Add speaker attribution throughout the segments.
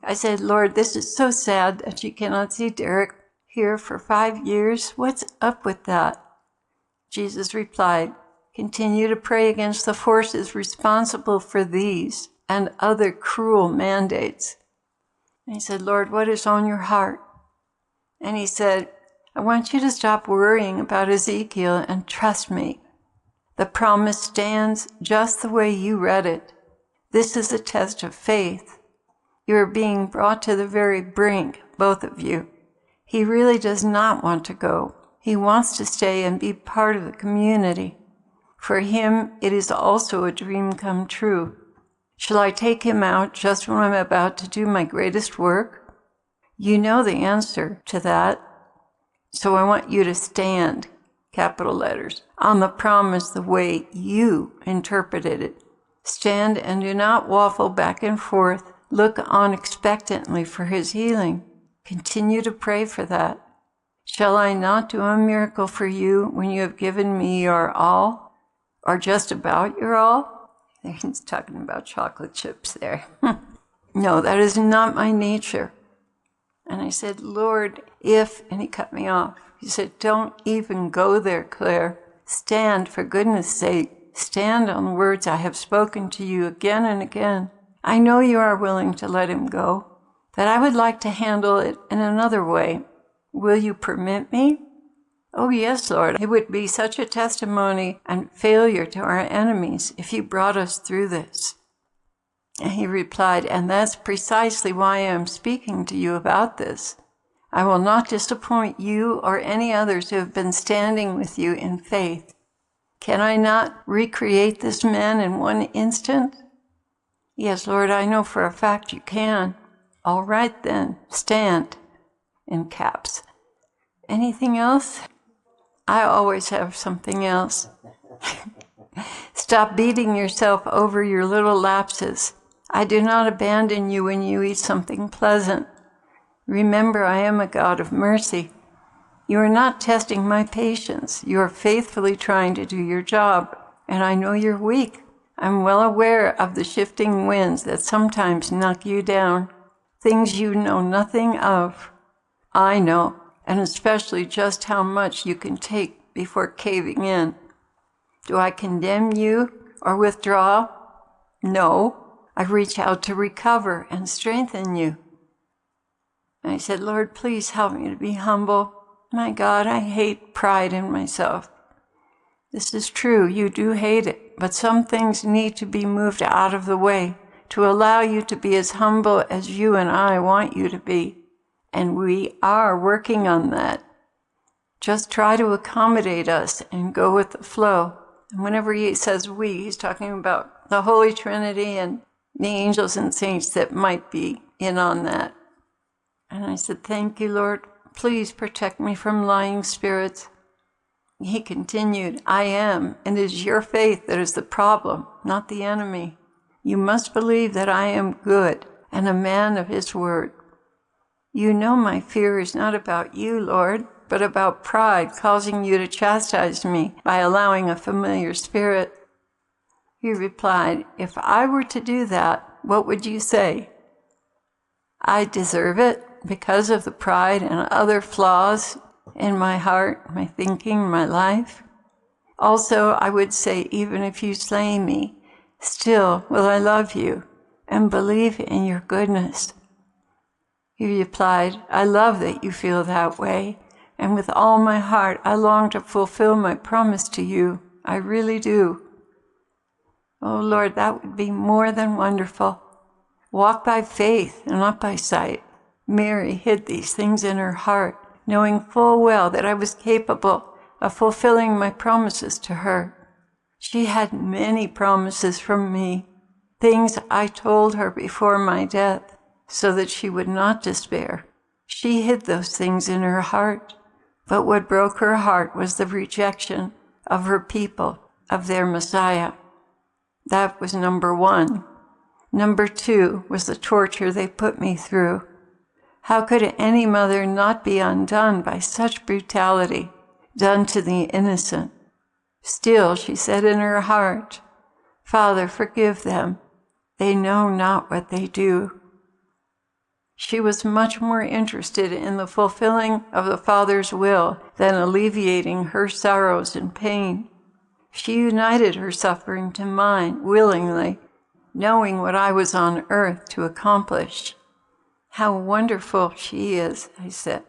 Speaker 1: I said, Lord, this is so sad that you cannot see Derek here for 5 years. What's up with that? Jesus replied, continue to pray against the forces responsible for these and other cruel mandates. And he said, Lord, what is on your heart? And he said, I want you to stop worrying about Ezekiel and trust me. The promise stands just the way you read it. This is a test of faith. You are being brought to the very brink, both of you. He really does not want to go. He wants to stay and be part of the community. For him, it is also a dream come true. Shall I take him out just when I'm about to do my greatest work? You know the answer to that. So I want you to stand, capital letters, on the promise the way you interpreted it. Stand and do not waffle back and forth. Look on expectantly for his healing. Continue to pray for that. Shall I not do a miracle for you when you have given me your all? Or just about your all? He's talking about chocolate chips there. No, that is not my nature. And I said, Lord, and he cut me off. He said, don't even go there, Claire. Stand, for goodness sake. Stand on the words I have spoken to you again and again. I know you are willing to let him go, but I would like to handle it in another way. Will you permit me? Oh, yes, Lord. It would be such a testimony and failure to our enemies if you brought us through this. And he replied, and that's precisely why I am speaking to you about this. I will not disappoint you or any others who have been standing with you in faith. Can I not recreate this man in one instant? Yes, Lord, I know for a fact you can. All right then, stand, in caps. Anything else? I always have something else. Stop beating yourself over your little lapses. I do not abandon you when you eat something pleasant. Remember, I am a God of mercy. You are not testing my patience. You are faithfully trying to do your job, and I know you're weak. I'm well aware of the shifting winds that sometimes knock you down, things you know nothing of. I know, and especially just how much you can take before caving in. Do I condemn you or withdraw? No. I reach out to recover and strengthen you. And I said, Lord, please help me to be humble. My God, I hate pride in myself. This is true, you do hate it, but some things need to be moved out of the way to allow you to be as humble as you and I want you to be. And we are working on that. Just try to accommodate us and go with the flow. And whenever he says we, he's talking about the Holy Trinity and the angels and saints that might be in on that. And I said, thank you, Lord. Please protect me from lying spirits. He continued, I am, and it is your faith that is the problem, not the enemy. You must believe that I am good and a man of his word. You know my fear is not about you, Lord, but about pride causing you to chastise me by allowing a familiar spirit. He replied, if I were to do that, what would you say? I deserve it because of the pride and other flaws in my heart, my thinking, my life. Also, I would say, even if you slay me, still will I love you and believe in your goodness. He replied, I love that you feel that way, and with all my heart I long to fulfill my promise to you. I really do. Oh Lord, that would be more than wonderful. Walk by faith and not by sight. Mary hid these things in her heart, knowing full well that I was capable of fulfilling my promises to her. She had many promises from me, things I told her before my death, so that she would not despair. She hid those things in her heart, but what broke her heart was the rejection of her people, of their Messiah. That was number one. Number two was the torture they put me through. How could any mother not be undone by such brutality done to the innocent? Still, she said in her heart, Father, forgive them. They know not what they do. She was much more interested in the fulfilling of the Father's will than alleviating her sorrows and pain. She united her suffering to mine willingly, knowing what I was on earth to accomplish. How wonderful she is, I said.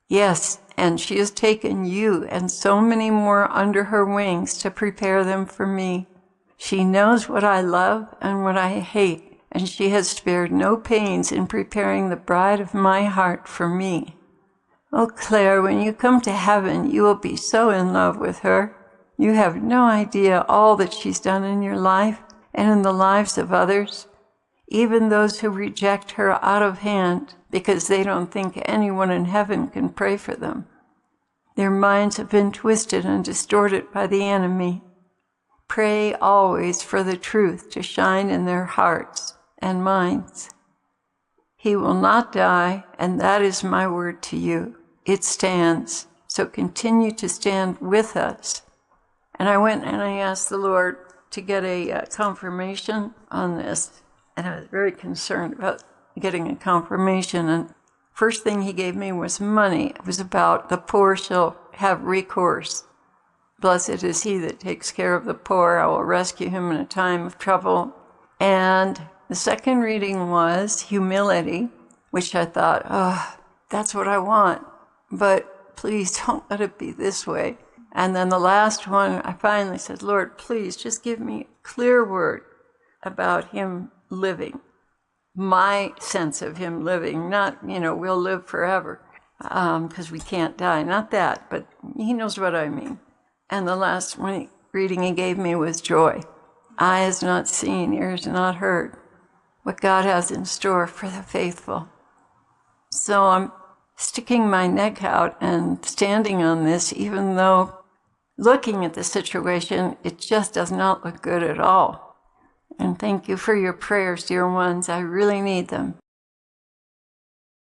Speaker 1: Yes, and she has taken you and so many more under her wings to prepare them for me. She knows what I love and what I hate, and she has spared no pains in preparing the bride of my heart for me. Oh, Clare, when you come to heaven, you will be so in love with her. You have no idea all that she's done in your life and in the lives of others, even those who reject her out of hand because they don't think anyone in heaven can pray for them. Their minds have been twisted and distorted by the enemy. Pray always for the truth to shine in their hearts and minds. He will not die, and that is my word to you. It stands, so continue to stand with us. And I went and I asked the Lord to get a confirmation on this, and I was very concerned about getting a confirmation. And first thing he gave me was money. It was about the poor shall have recourse. Blessed is he that takes care of the poor. I will rescue him in a time of trouble. And the second reading was humility, which I thought, oh, that's what I want. But please don't let it be this way. And then the last one, I finally said, Lord, please just give me a clear word about him living. My sense of him living, not, we'll live forever because we can't die. Not that, but he knows what I mean. And the last reading he gave me was joy. Eye has not seen, ear has not heard what God has in store for the faithful. So I'm sticking my neck out and standing on this, even though looking at the situation, it just does not look good at all. And thank you for your prayers, dear ones. I really need them.